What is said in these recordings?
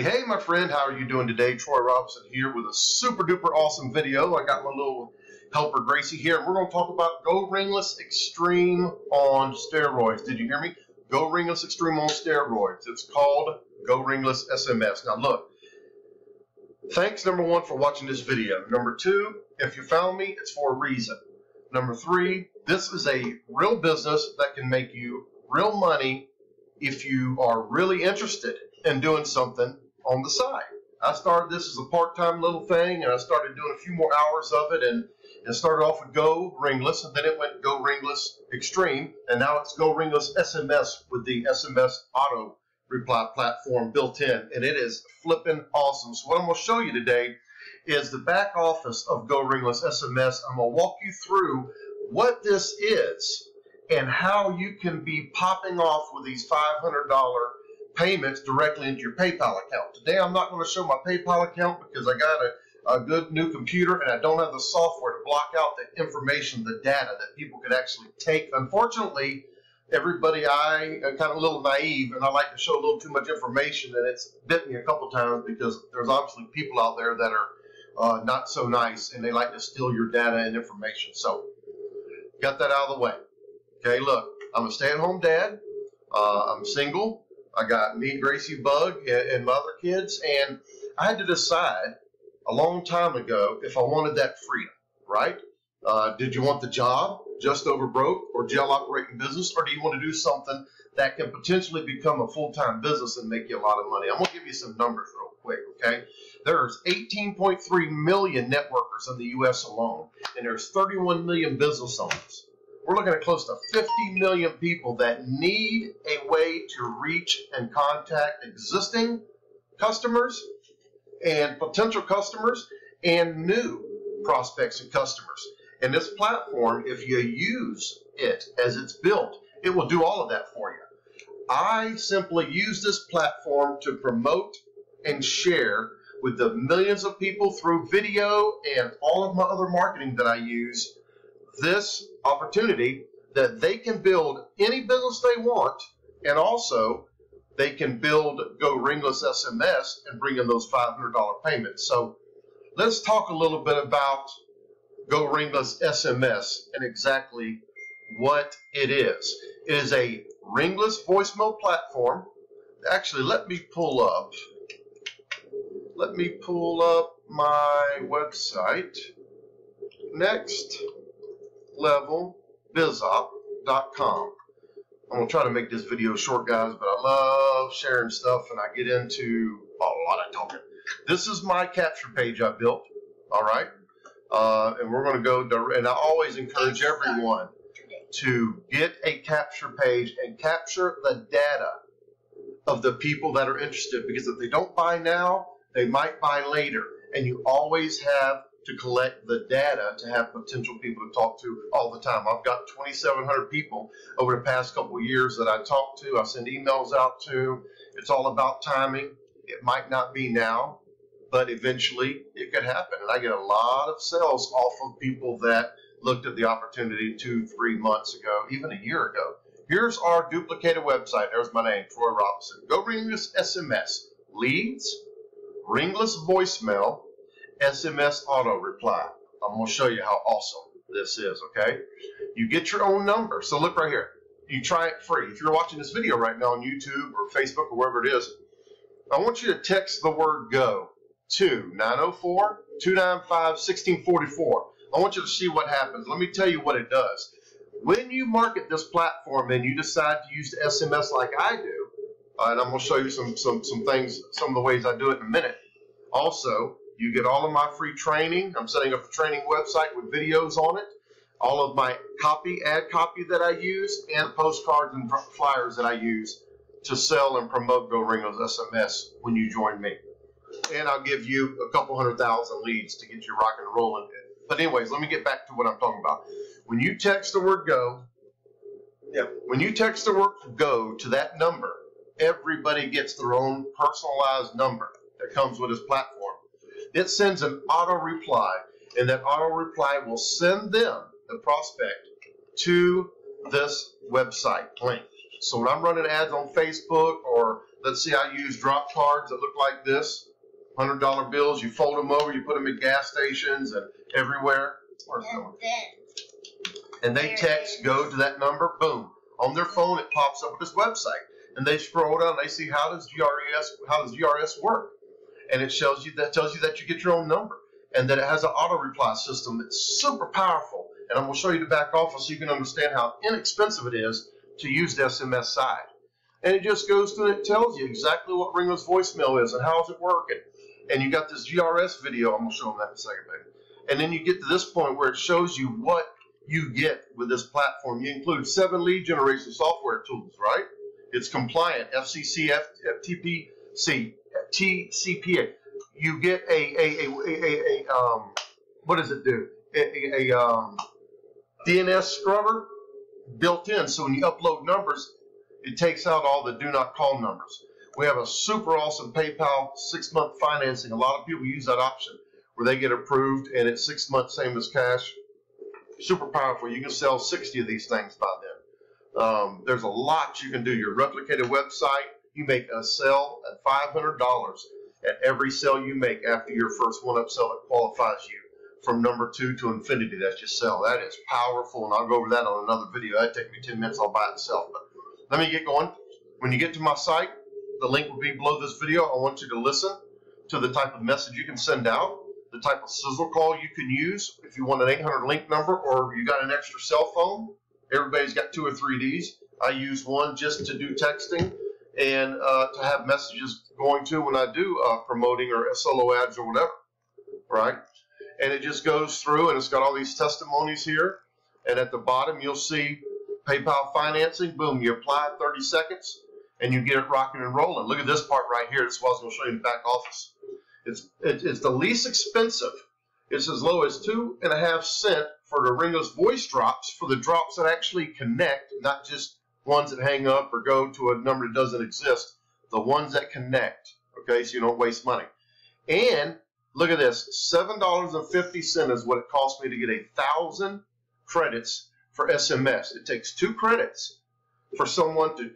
Hey, my friend, how are you doing today? Troy Robison here with a super duper awesome video. I got my little helper Gracie here, and we're going to talk about Go Ringless Extreme on steroids. Did you hear me? Go Ringless Extreme on steroids. It's called Go Ringless SMS. Now look, thanks number one for watching this video. Number two, if you found me, it's for a reason. Number three, this is a real business that can make you real money if you are really interested in doing something on the side. I started this as a part-time little thing, and I started doing a few more hours of it, and it started off with Go Ringless, and then it went Go Ringless Extreme, and now it's Go Ringless SMS with the SMS auto reply platform built in, and it is flipping awesome. So what I'm going to show you today is the back office of Go Ringless SMS. I'm going to walk you through what this is and how you can be popping off with these $500 payments directly into your PayPal account. Today I'm not going to show my PayPal account because I got a good new computer and I don't have the software to block out the information, the data that people could actually take. Unfortunately, everybody, I'm kind of a little naive and I like to show a little too much information, and it's bit me a couple times because there's obviously people out there that are not so nice and they like to steal your data and information. So got that out of the way. Okay, look, I'm a stay-at-home dad. I'm single. I got me, Gracie, Bug, and my other kids, and I had to decide a long time ago if I wanted that freedom, right? Did you want the job, just over broke, or jail operating business, or do you want to do something that can potentially become a full-time business and make you a lot of money? I'm going to give you some numbers real quick, okay? There's 18.3 million networkers in the U.S. alone, and there's 31 million business owners. We're looking at close to 50 million people that need a way to reach and contact existing customers and potential customers and new prospects and customers. And this platform, if you use it as it's built, it will do all of that for you. I simply use this platform to promote and share with the millions of people through video and all of my other marketing that I use this opportunity that they can build any business they want, and also they can build Go Ringless SMS and bring in those $500 payments. So let's talk a little bit about Go Ringless SMS and exactly what it is. It is a ringless voicemail platform. Actually, let me pull up my website. nextlevelbizop.com. I'm going to try to make this video short, guys, but I love sharing stuff and I get into a lot of talking. This is my capture page I built, all right? And we're going to go, and I always encourage everyone to get a capture page and capture the data of the people that are interested, because if they don't buy now, they might buy later, and you always have to collect the data to have potential people to talk to all the time. I've got 2,700 people over the past couple of years that I talk to, I send emails out to. It's all about timing. It might not be now, but eventually it could happen. And I get a lot of sales off of people that looked at the opportunity 2-3 months ago, even a year ago. Here's our duplicated website. There's my name, Troy Robison. Go Ringless SMS, leads, ringless voicemail, SMS auto reply. I'm going to show you how awesome this is, okay? You get your own number. So look right here. You try it free. If you're watching this video right now on YouTube or Facebook or wherever it is, I want you to text the word GO to 904-295-1644. I want you to see what happens. Let me tell you what it does. When you market this platform and you decide to use the SMS like I do, and I'm going to show you some things, some of the ways I do it in a minute. Also, you get all of my free training. I'm setting up a training website with videos on it. All of my ad copy that I use, and postcards and flyers that I use to sell and promote Go Ringless SMS when you join me. And I'll give you a couple 100,000 leads to get you rock and rolling. But anyways, let me get back to what I'm talking about. When you text the word GO, when you text the word GO to that number, everybody gets their own personalized number that comes with this platform. It sends an auto reply, and that auto reply will send them, the prospect, to this website link. So when I'm running ads on Facebook or Let's see, I use drop cards that look like this, $100 bills. You fold them over, you put them in gas stations and everywhere. And they text, go to that number, boom. On their phone, it pops up with this website. And they scroll down, and they see how does GRS work? And it tells you that you get your own number, and that it has an auto reply system that's super powerful. And I'm going to show you the back office so you can understand how inexpensive it is to use the SMS side. And it just goes through and it tells you exactly what Ringo's voicemail is and how is it working. And you got this GRS video. I'm going to show them that in a second, baby. And then you get to this point where it shows you what you get with this platform. You include 7 lead generation software tools, right? It's compliant, FCC, FTPC, TCPA. You get what does it do? A DNS scrubber built in, so when you upload numbers, it takes out all the do not call numbers. We have a super awesome PayPal 6-month financing. A lot of people use that option where they get approved, and it's 6 months, same as cash. Super powerful. You can sell 60 of these things by then. There's a lot you can do. Your replicated website, you make a sale at $500 at every sale you make after your first one-up sale that qualifies you from number 2 to infinity. That's your sell. That is powerful, and I'll go over that on another video. That'd take me 10 minutes all by itself. But let me get going. When you get to my site, the link will be below this video. I want you to listen to the type of message you can send out, the type of sizzle call you can use if you want an 800 link number or you got an extra cell phone. Everybody's got 2 or 3 of these. I use one just to do texting and to have messages going to when I do promoting or solo ads or whatever, right? And it just goes through, and it's got all these testimonies here. And at the bottom, you'll see PayPal financing. Boom, you apply 30 seconds, and you get it rocking and rolling. Look at this part right here. This is what I was going to show you in the back office. It's the least expensive. It's as low as 2.5 cents for the Ringo's voice drops, for the drops that actually connect, not just ones that hang up or go to a number that doesn't exist. The ones that connect, okay, so you don't waste money. And look at this, $7.50 is what it cost me to get 1,000 credits for SMS. It takes 2 credits for someone to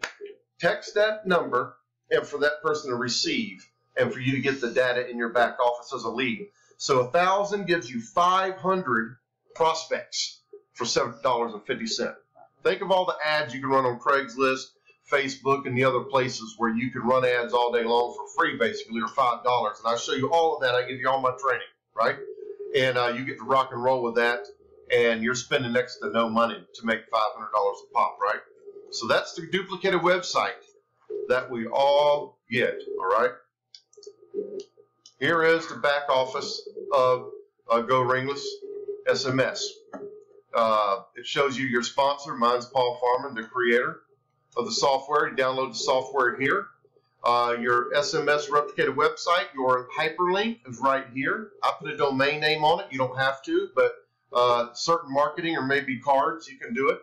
text that number and for that person to receive and for you to get the data in your back office as a lead. So 1,000 gives you 500 prospects for $7.50. Think of all the ads you can run on Craigslist, Facebook, and the other places where you can run ads all day long for free, basically, or $5. And I show you all of that. I give you all my training, right? And you get to rock and roll with that, and you're spending next to no money to make $500 a pop, right? So that's the duplicated website that we all get, all right? Here is the back office of Go Ringless SMS. It shows you your sponsor. Mine's Paul Farman, the creator of the software. You download the software here. Your SMS replicated website, your hyperlink is right here. I put a domain name on it. You don't have to, but certain marketing or maybe cards, you can do it.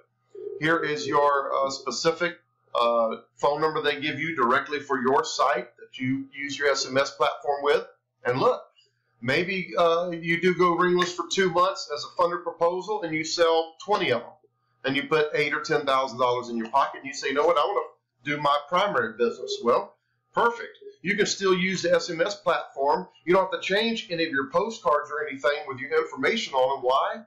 Here is your specific phone number they give you directly for your site that you use your SMS platform with. And look, maybe you do Go Ringless for 2 months as a funded proposal and you sell 20 of them. And you put $8,000 or $10,000 in your pocket and you say, you know what, I want to do my primary business. Well, perfect. You can still use the SMS platform. You don't have to change any of your postcards or anything with your information on them. Why?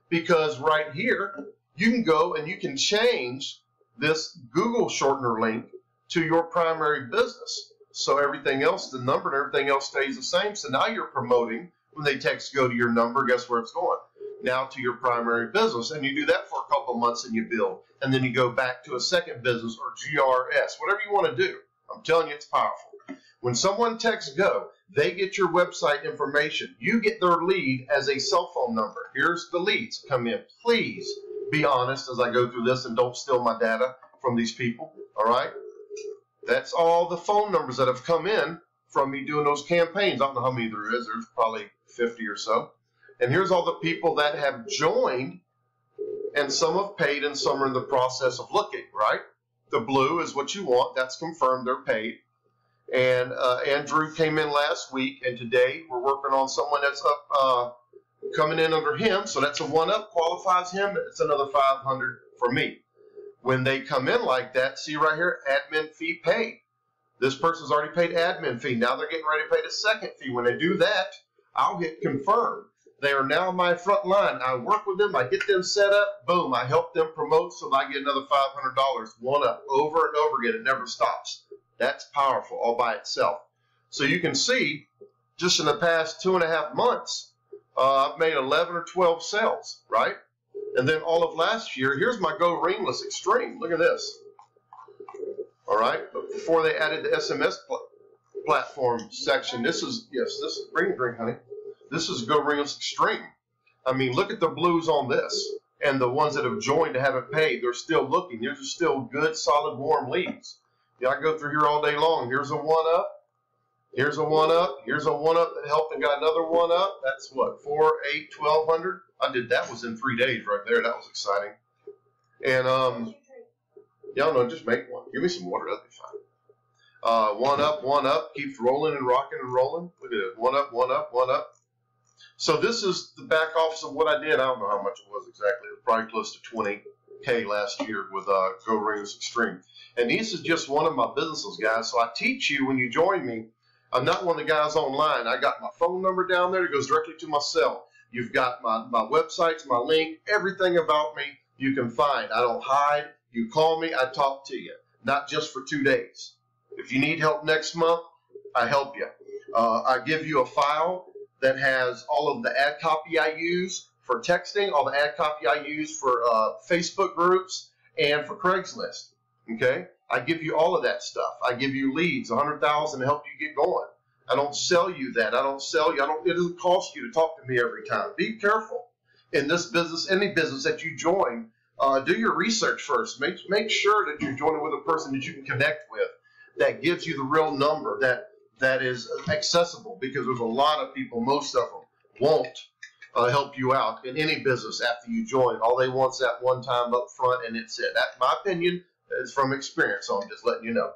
Because right here, you can go and you can change this Google shortener link to your primary business. So everything else, the number and everything else stays the same. So now you're promoting, when they text go to your number, guess where it's going? Now to your primary business. And you do that for a couple of months and you build. And then you go back to a second business or GRS, whatever you want to do. I'm telling you, it's powerful. When someone texts go, they get your website information. You get their lead as a cell phone number. Here's the leads. Come in. Please be honest as I go through this and don't steal my data from these people. All right? That's all the phone numbers that have come in from me doing those campaigns. I don't know how many there is. There's probably 50 or so. And here's all the people that have joined, and some have paid and some are in the process of looking, right? The blue is what you want. That's confirmed. They're paid. And Andrew came in last week, and today we're working on someone that's up coming in under him. So that's a one-up, qualifies him. It's another 500 for me. When they come in like that, see right here, admin fee paid. This person's already paid admin fee. Now they're getting ready to pay the second fee. When they do that, I'll hit confirm. They are now my front line. I work with them. I get them set up. Boom. I help them promote so I get another $500. One up over and over again. It never stops. That's powerful all by itself. So you can see just in the past 2.5 months, I've made 11 or 12 sales, right? And then all of last year, here's my Go Ringless Extreme. Look at this. All right. But before they added the SMS platform section, this is, bring a drink, honey. This is Go Ringless Extreme. I mean, look at the blues on this. And the ones that have joined to haven't paid, they're still looking. These are still good, solid, warm leads. Yeah, I go through here all day long. Here's a 1-up. Here's a 1-up. Here's a 1-up that helped and got another 1-up. That's what, 4, 8, 1,200? I did that was in 3 days right there. That was exciting. And y'all know, just make one. Give me some water, that'll be fine. 1-up, 1-up, keeps rolling and rocking and rolling. Look at it. 1-up, 1-up, 1-up. So this is the back office of what I did. I don't know how much it was exactly. It was probably close to 20K last year with Go Ringless Extreme. And this is just one of my businesses, guys. So I teach you when you join me. I'm not one of the guys online. I got my phone number down there that goes directly to my cell. You've got my websites, my link, everything about me you can find. I don't hide. You call me, I talk to you. Not just for 2 days. If you need help next month, I help you. I give you a file that has all of the ad copy I use for texting, all the ad copy I use for Facebook groups, and for CRAIGSLIST. Okay? I give you all of that stuff. I give you leads, 100,000 to help you get going. I don't sell you that. I don't sell you. It doesn't cost you to talk to me every time. Be careful. In this business, any business that you join, do your research first. Make sure that you're joining with a person that you can connect with, that gives you the real number, that is accessible, because there's a lot of people, most of them won't help you out in any business after you join. All they want is that one time up front, and it's it. That's my opinion. It's from experience, so I'm just letting you know.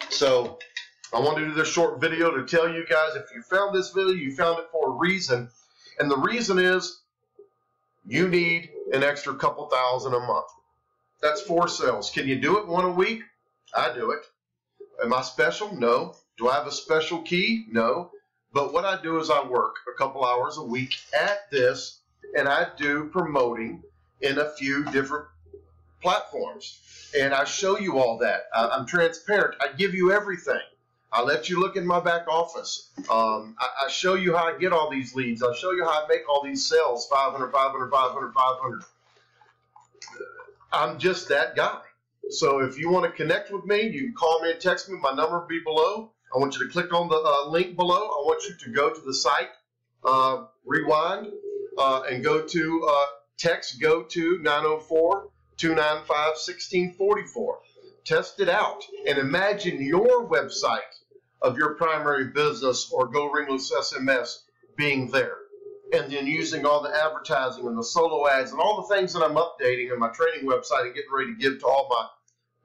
So I want to do this short video to tell you guys, if you found this video, you found it for a reason. And the reason is you need an extra couple thousand a month. That's 4 sales. Can you do it 1 a week? I do it. Am I special? No. Do I have a special key? No. But what I do is I work a couple hours a week at this, and I do promoting in a few different platforms. And I show you all that. I'm transparent. I give you everything. I let you look in my back office. I show you how I get all these leads. I show you how I make all these sales, 500, 500, 500, 500. I'm just that guy. So if you want to connect with me, you can call me and text me. My number will be below. I want you to click on the link below. I want you to go to the site, rewind, and go to text go to 904-295-1644. Test it out and imagine your website of your primary business or Go Ringless SMS being there, and then using all the advertising and the solo ads and all the things that I'm updating on my training website and getting ready to give to all my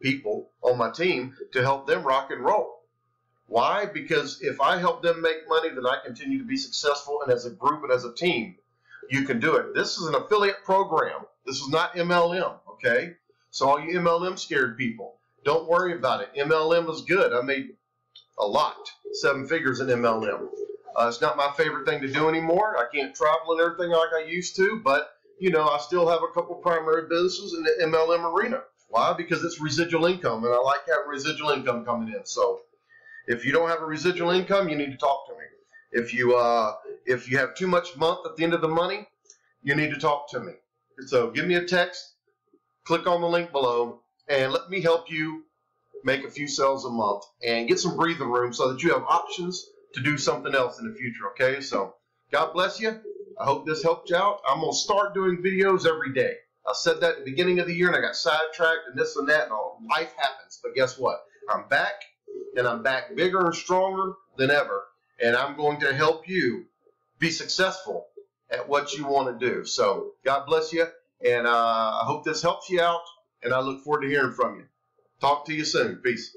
people on my team to help them rock and roll. Why? Because if I help them make money, then I continue to be successful, and as a group and as a team, you can do it. This is an affiliate program. This is not MLM, okay? So all you MLM scared people, don't worry about it. MLM is good. I made a lot, 7 figures in MLM. It's not my favorite thing to do anymore. I can't travel and everything like I used to, but, you know, I still have a couple primary businesses in the MLM arena. Why? Because it's residual income, and I like having residual income coming in. So if you don't have a residual income, you need to talk to me. If you have too much month at the end of the money, you need to talk to me. So give me a text, click on the link below, and let me help you make a few sales a month and get some breathing room so that you have options to do something else in the future, okay? So God bless you. I hope this helped you out. I'm going to start doing videos every day. I said that at the beginning of the year, and I got sidetracked and this and that, and all. Life happens. But guess what? I'm back, and I'm back bigger and stronger than ever, and I'm going to help you be successful at what you want to do. So God bless you, and I hope this helps you out, and I look forward to hearing from you. Talk to you soon. Peace.